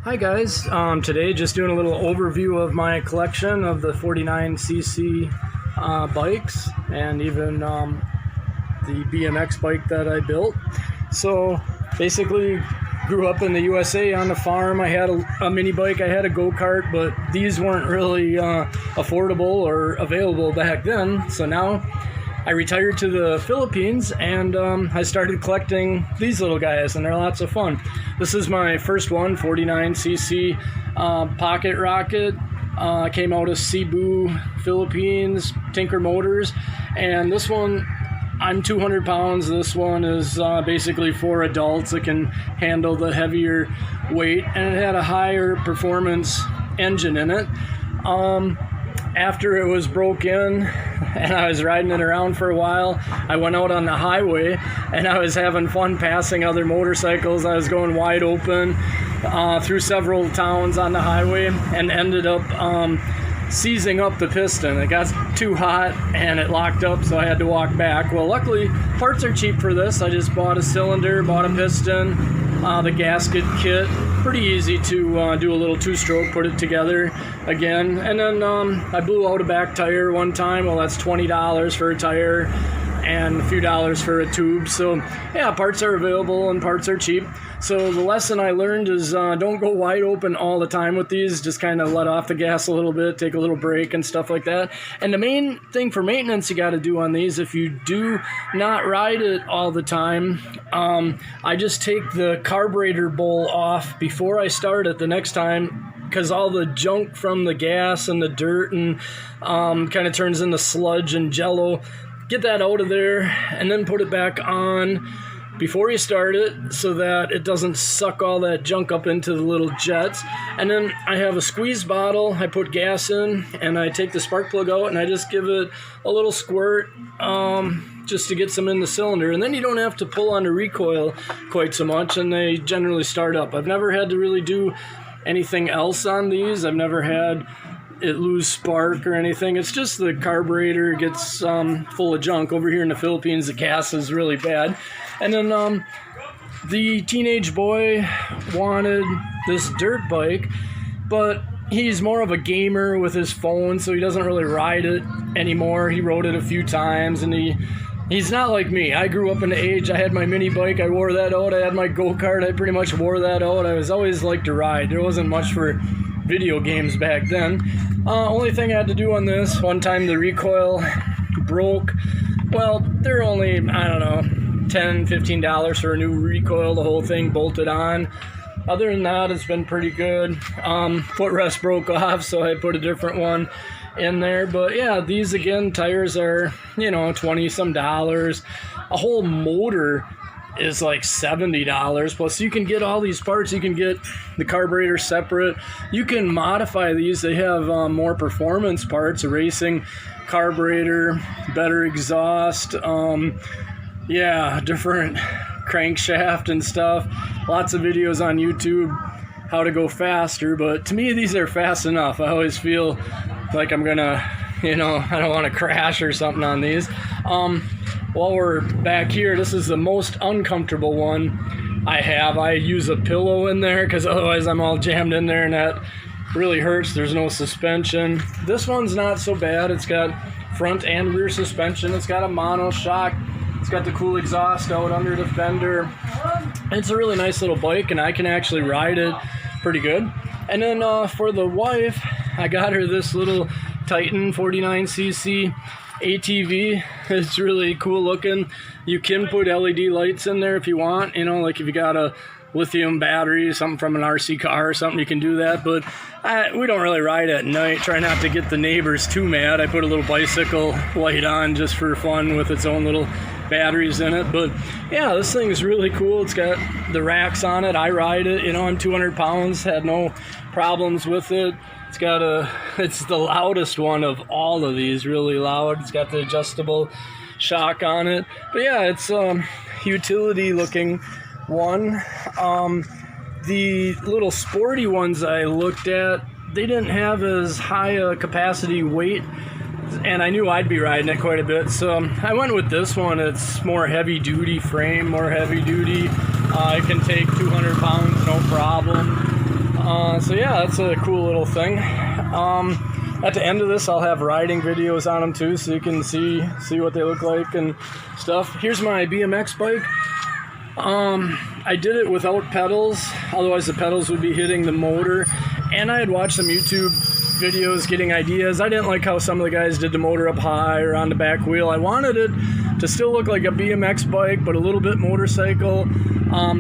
Hi guys, today just doing a little overview of my collection of the 49cc bikes and even the BMX bike that I built. So basically grew up in the USA on the farm. I had a mini bike, I had a go-kart, but these weren't really affordable or available back then. So now I retired to the Philippines and I started collecting these little guys, and they're lots of fun. This is my first one, 49cc Pocket Rocket. Came out of Cebu, Philippines, Tinker Motors. And this one, I'm 200 pounds. This one is basically for adults that can handle the heavier weight, and it had a higher performance engine in it. After it was broke in and I was riding it around for a while, I went out on the highway and I was having fun passing other motorcycles. I was going wide open through several towns on the highway and ended up seizing up the piston. It got too hot and it locked up, so I had to walk back. Well, luckily parts are cheap for this. I just bought a cylinder, bought a piston, the gasket kit. Pretty easy to do a little two-stroke, put it together again. And then I blew out a back tire one time. Well, that's $20 for a tire and a few dollars for a tube. So yeah, parts are available and parts are cheap. So the lesson I learned is don't go wide open all the time with these. Just kind of let off the gas a little bit, take a little break and stuff like that. And the main thing for maintenance you got to do on these, if you do not ride it all the time, I just take the carburetor bowl off before I start it the next time, because all the junk from the gas and the dirt and kind of turns into sludge and jello. Get that out of there and then put it back on before you start it so that it doesn't suck all that junk up into the little jets. And then I have a squeeze bottle. I put gas in and I take the spark plug out and I just give it a little squirt just to get some in the cylinder. And then you don't have to pull on the recoil quite so much, and they generally start up. I've never had to really do anything else on these. I've never had it lose spark or anything. It's just the carburetor gets full of junk. Over here in the Philippines, the gas is really bad. And then the teenage boy wanted this dirt bike, but he's more of a gamer with his phone, so he doesn't really ride it anymore. He rode it a few times, and he's not like me. I grew up in the age, I had my mini bike, I wore that out. I had my go-kart, I pretty much wore that out. I was always like to ride. There wasn't much for video games back then. Only thing I had to do on this, one time the recoil broke. Well, they're only, I don't know, $10, $15 for a new recoil, the whole thing bolted on. Other than that, it's been pretty good. Footrest broke off, so I put a different one in there. But yeah, these again, tires are, you know, 20 some dollars. A whole motor is like $70. Plus you can get all these parts. You can get the carburetor separate. You can modify these. They have more performance parts, a racing carburetor, better exhaust, yeah, different crankshaft and stuff. Lots of videos on YouTube how to go faster, but to me these are fast enough. I always feel like I'm gonna, you know, I don't want to crash or something on these. While we're back here, this is the most uncomfortable one I have. I use a pillow in there because otherwise I'm all jammed in there and that really hurts. There's no suspension. This one's not so bad. It's got front and rear suspension. It's got a mono shock. It's got the cool exhaust out under the fender. It's a really nice little bike, and I can actually ride it pretty good. And then for the wife, I got her this little Titan 49cc ATV. It's really cool looking. You can put LED lights in there if you want, you know, like if you got a lithium battery, something from an RC car or something, you can do that. But we don't really ride at night. Try not to get the neighbors too mad. I put a little bicycle light on just for fun with its own little batteries in it. But yeah, this thing is really cool. It's got the racks on it. I ride it, you know, I'm 200 pounds, had no problems with it. It's the loudest one of all of these, really loud. It's got the adjustable shock on it. But yeah, it's utility looking one. The little sporty ones I looked at, they didn't have as high a capacity weight, and I knew I'd be riding it quite a bit, so I went with this one. It's more heavy duty frame, more heavy duty. It can take 200 pounds, no problem. So yeah, that's a cool little thing. At the end of this, I'll have riding videos on them too, so you can see what they look like and stuff. Here's my BMX bike. I did it without pedals, otherwise the pedals would be hitting the motor. And I had watched some YouTube videos getting ideas. I didn't like how some of the guys did the motor up high or on the back wheel. I wanted it to still look like a BMX bike, but a little bit motorcycle.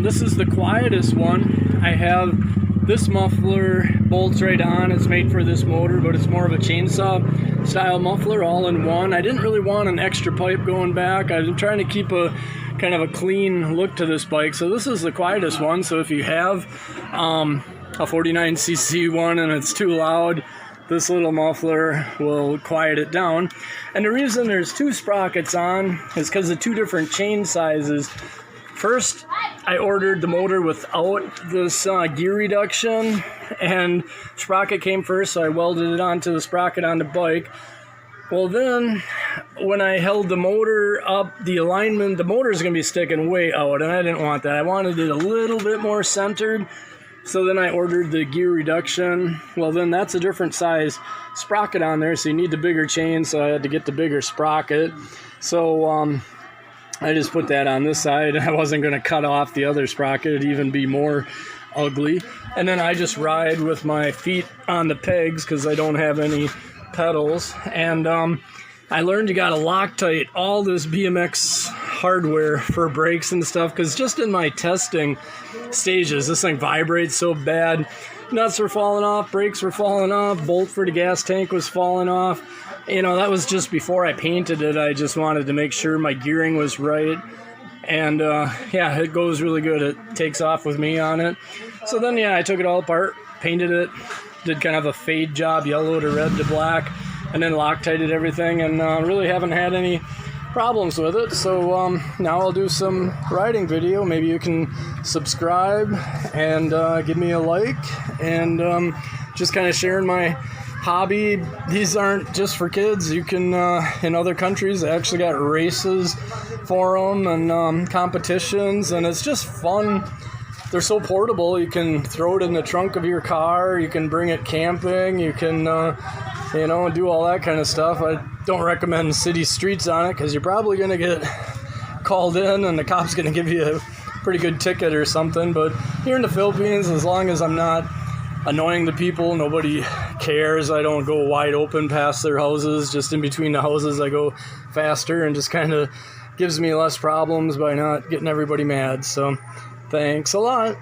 This is the quietest one. I have this muffler bolts right on. It's made for this motor, but it's more of a chainsaw style muffler all in one. I didn't really want an extra pipe going back. I'm trying to keep a kind of a clean look to this bike. So this is the quietest one. So if you have a 49cc one and it's too loud, this little muffler will quiet it down. And the reason there's two sprockets on is because of two different chain sizes. First, I ordered the motor without this gear reduction, and sprocket came first, so I welded it onto the sprocket on the bike. Well then, when I held the motor up, the alignment, the motor is going to be sticking way out, and I didn't want that. I wanted it a little bit more centered, so then I ordered the gear reduction. Well then, that's a different size sprocket on there, so you need the bigger chain, so I had to get the bigger sprocket. So, I just put that on this side. I wasn't going to cut off the other sprocket. It'd even be more ugly. And then I just ride with my feet on the pegs because I don't have any pedals. And I learned you got to Loctite all this BMX hardware for brakes and stuff, because just in my testing stages, this thing vibrates so bad. Nuts were falling off, brakes were falling off, bolt for the gas tank was falling off. You know, that was just before I painted it. I just wanted to make sure my gearing was right. And yeah, it goes really good. It takes off with me on it. So then, yeah, I took it all apart, painted it, did kind of a fade job, yellow to red to black, and then Loctited everything, and really haven't had any problems with it. So now I'll do some riding video. Maybe you can subscribe and give me a like, and just kind of sharing my hobby. These aren't just for kids. You can, in other countries, they actually got races for them and competitions, and it's just fun. They're so portable. You can throw it in the trunk of your car. You can bring it camping. You can, you know, do all that kind of stuff. I don't recommend city streets on it because you're probably going to get called in and the cop's going to give you a pretty good ticket or something. But here in the Philippines, as long as I'm not annoying the people, nobody cares. I don't go wide open past their houses. Just in between the houses, I go faster, and just kind of gives me less problems by not getting everybody mad. So thanks a lot.